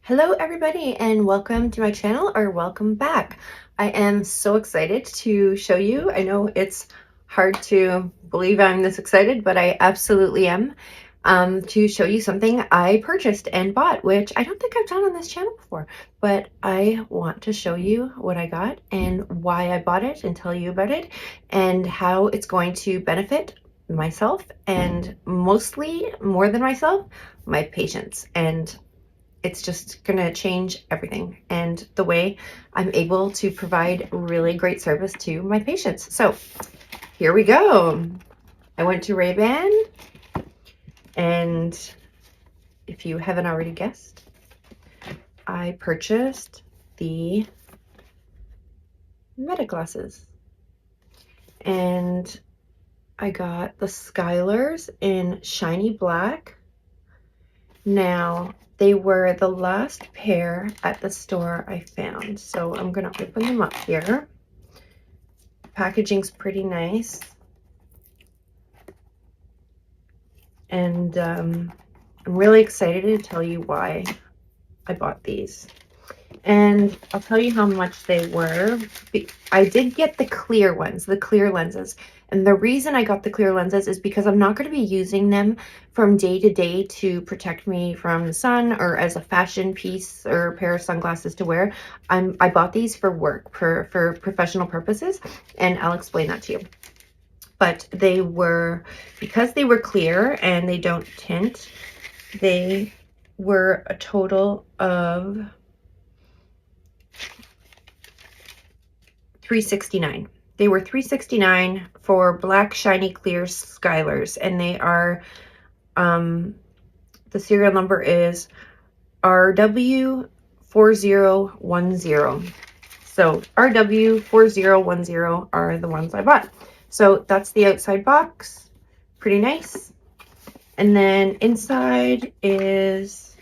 Hello everybody and welcome to my channel, or welcome back. I am so excited to show you. I know it's hard to believe I'm this excited, but I absolutely am, to show you something I purchased and bought, which I don't think I've done on this channel before, but I want to show you what I got and why I bought it and tell you about it and how it's going to benefit myself, and mostly, more than myself, my patients. And it's just gonna change everything and the way I'm able to provide really great service to my patients. So here we go. I went to Ray-Ban, and if you haven't already guessed, I purchased the Meta glasses, and I got the Skylers in shiny black. Now, they were the last pair at the store I found, so I'm gonna open them up here. Packaging's pretty nice, and I'm really excited to tell you why I bought these. And I'll tell you how much they were. I did get the clear ones, the clear lenses. And the reason I got the clear lenses is because I'm not going to be using them from day to day to protect me from the sun or as a fashion piece or a pair of sunglasses to wear. I bought these for work, for professional purposes, and I'll explain that to you. But they were, because they were clear and they don't tint, they were a total of $369. They were $369 for black shiny clear Skylers, and they are the serial number is RW4010. So RW4010 are the ones I bought. So that's the outside box, pretty nice. And then inside is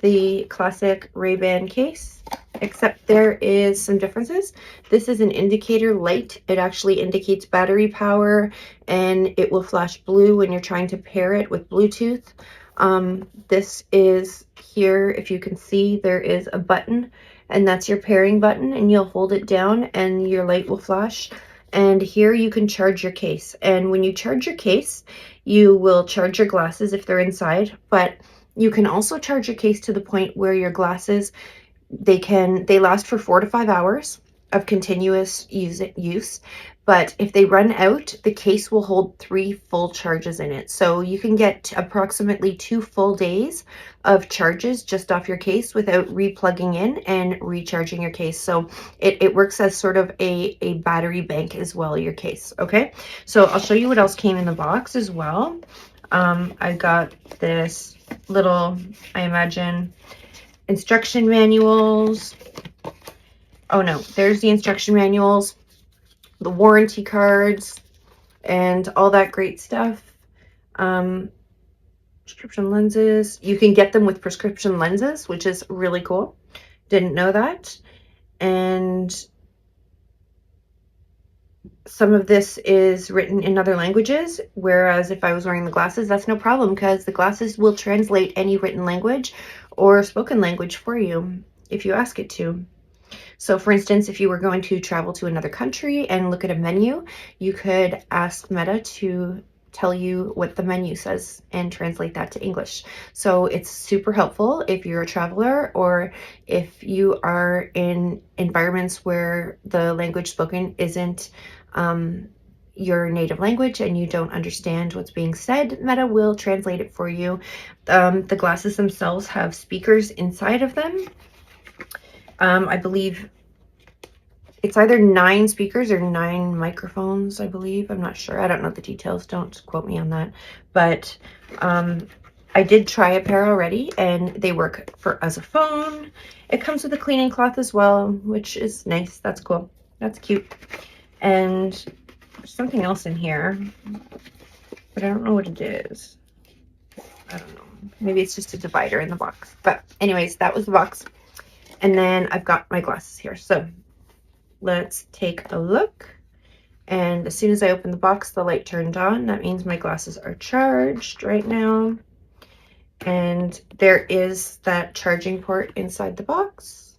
the classic Ray-Ban case, except there is some differences. This is an indicator light. It actually indicates battery power, and it will flash blue when you're trying to pair it with Bluetooth. This is here, if you can see, there is a button, and that's your pairing button, and you'll hold it down and your light will flash. And here you can charge your case. And when you charge your case, you will charge your glasses if they're inside, but you can also charge your case to the point where your glasses, they last for 4 to 5 hours of continuous use. But if they run out, the case will hold 3 full charges in it. So you can get approximately 2 full days of charges just off your case without replugging in and recharging your case. So it works as sort of a battery bank as well, your case. Okay, so I'll show you what else came in the box as well. I got this little, I imagine, instruction manuals. Oh no, there's the instruction manuals, the warranty cards, and all that great stuff. Prescription lenses. You can get them with prescription lenses, which is really cool. Didn't know that. And some of this is written in other languages, whereas if I was wearing the glasses, that's no problem, because the glasses will translate any written language or spoken language for you if you ask it to. So for instance, if you were going to travel to another country and look at a menu, you could ask Meta to tell you what the menu says and translate that to English. So it's super helpful if you're a traveler, or if you are in environments where the language spoken isn't your native language and you don't understand what's being said. Meta will translate it for you. The glasses themselves have speakers inside of them. I believe it's either 9 speakers or 9 microphones, I believe. I'm not sure. I don't know the details. Don't quote me on that. But I did try a pair already, and they work as a phone. It comes with a cleaning cloth as well, which is nice. That's cool. That's cute. And there's something else in here, but I don't know what it is. I don't know. Maybe it's just a divider in the box. But anyways, that was the box. And then I've got my glasses here. So let's take a look. And as soon as I open the box, the light turned on. That means my glasses are charged right now. And there is that charging port inside the box.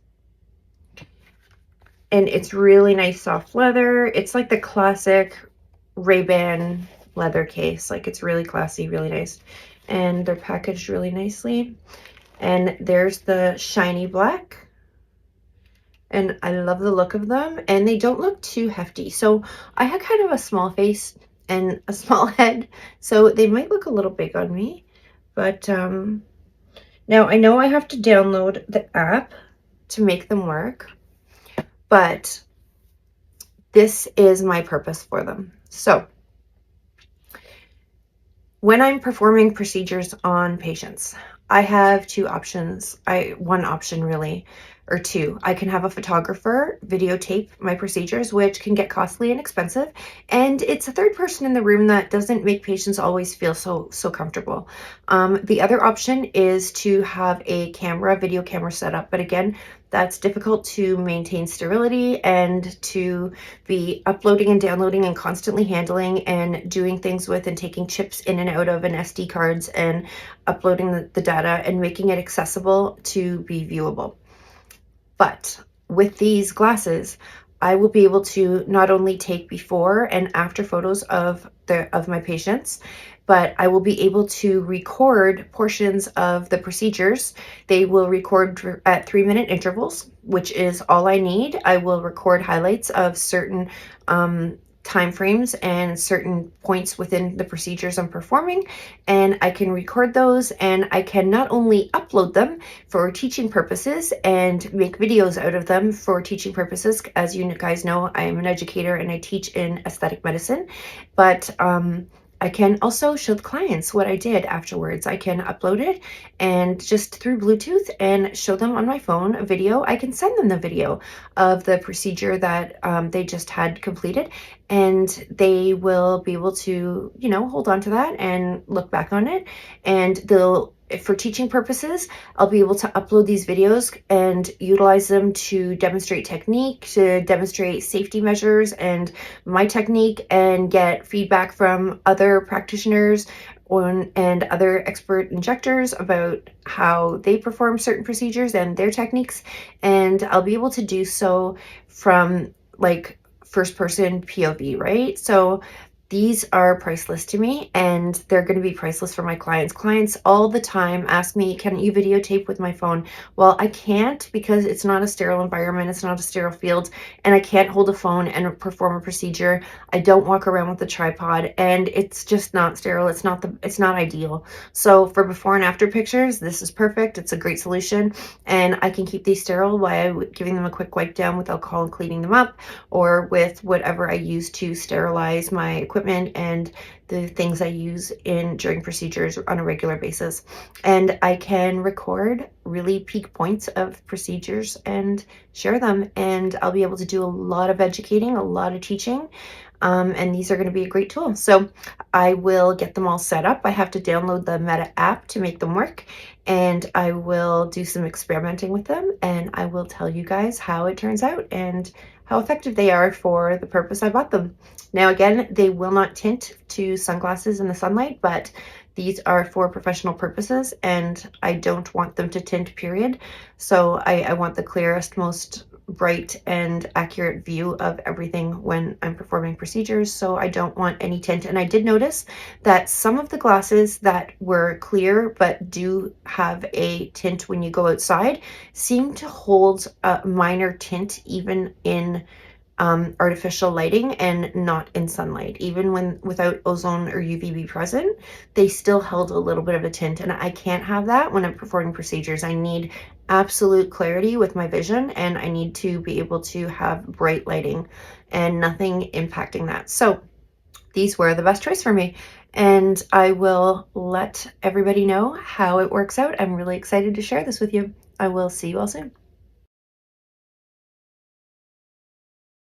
And it's really nice soft leather. It's like the classic Ray-Ban leather case. Like, it's really classy, really nice. And they're packaged really nicely. And there's the shiny black. And I love the look of them. And they don't look too hefty. So I have kind of a small face and a small head. So they might look a little big on me. But now I know I have to download the app to make them work. But this is my purpose for them. So when I'm performing procedures on patients, I have two options. One option really, or two. I can have a photographer videotape my procedures, which can get costly and expensive. And it's a third person in the room that doesn't make patients always feel so comfortable. The other option is to have a video camera set up. But again, that's difficult to maintain sterility and to be uploading and downloading and constantly handling and doing things with and taking chips in and out of and SD cards and uploading the data and making it accessible to be viewable. But with these glasses, I will be able to not only take before and after photos of my patients, but I will be able to record portions of the procedures. They will record at 3-minute intervals, which is all I need. I will record highlights of certain time frames and certain points within the procedures I'm performing, and I can record those, and I can not only upload them for teaching purposes and make videos out of them for teaching purposes. As you guys know, I am an educator and I teach in aesthetic medicine, but I can also show the clients what I did afterwards. I can upload it and just through Bluetooth and show them on my phone a video. I can send them the video of the procedure that they just had completed, and they will be able to, you know, hold on to that and look back on it. And for teaching purposes, I'll be able to upload these videos and utilize them to demonstrate technique, to demonstrate safety measures and my technique, and get feedback from other practitioners and other expert injectors about how they perform certain procedures and their techniques. And I'll be able to do so from like first person POV, right? So these are priceless to me, and they're going to be priceless for my clients. Clients all the time ask me, can you videotape with my phone? Well, I can't, because it's not a sterile environment. It's not a sterile field, and I can't hold a phone and perform a procedure. I don't walk around with a tripod, and it's just not sterile. It's not ideal. So for before and after pictures, this is perfect. It's a great solution, and I can keep these sterile while giving them a quick wipe down with alcohol and cleaning them up, or with whatever I use to sterilize my equipment and the things I use during procedures on a regular basis. And I can record really peak points of procedures and share them, and I'll be able to do a lot of educating, a lot of teaching. And these are going to be a great tool. So I will get them all set up. I have to download the Meta app to make them work, and I will do some experimenting with them, and I will tell you guys how it turns out and how effective they are for the purpose I bought them. Now, again, they will not tint to sunglasses in the sunlight, but these are for professional purposes, and I don't want them to tint, period. So I want the clearest, most bright and accurate view of everything when I'm performing procedures, so I don't want any tint. And I did notice that some of the glasses that were clear but do have a tint when you go outside seem to hold a minor tint even in artificial lighting and not in sunlight. Even when without ozone or UVB present, they still held a little bit of a tint, and I can't have that when I'm performing procedures. I need absolute clarity with my vision, and I need to be able to have bright lighting and nothing impacting that. So these were the best choice for me, and I will let everybody know how it works out. I'm really excited to share this with you. I will see you all soon.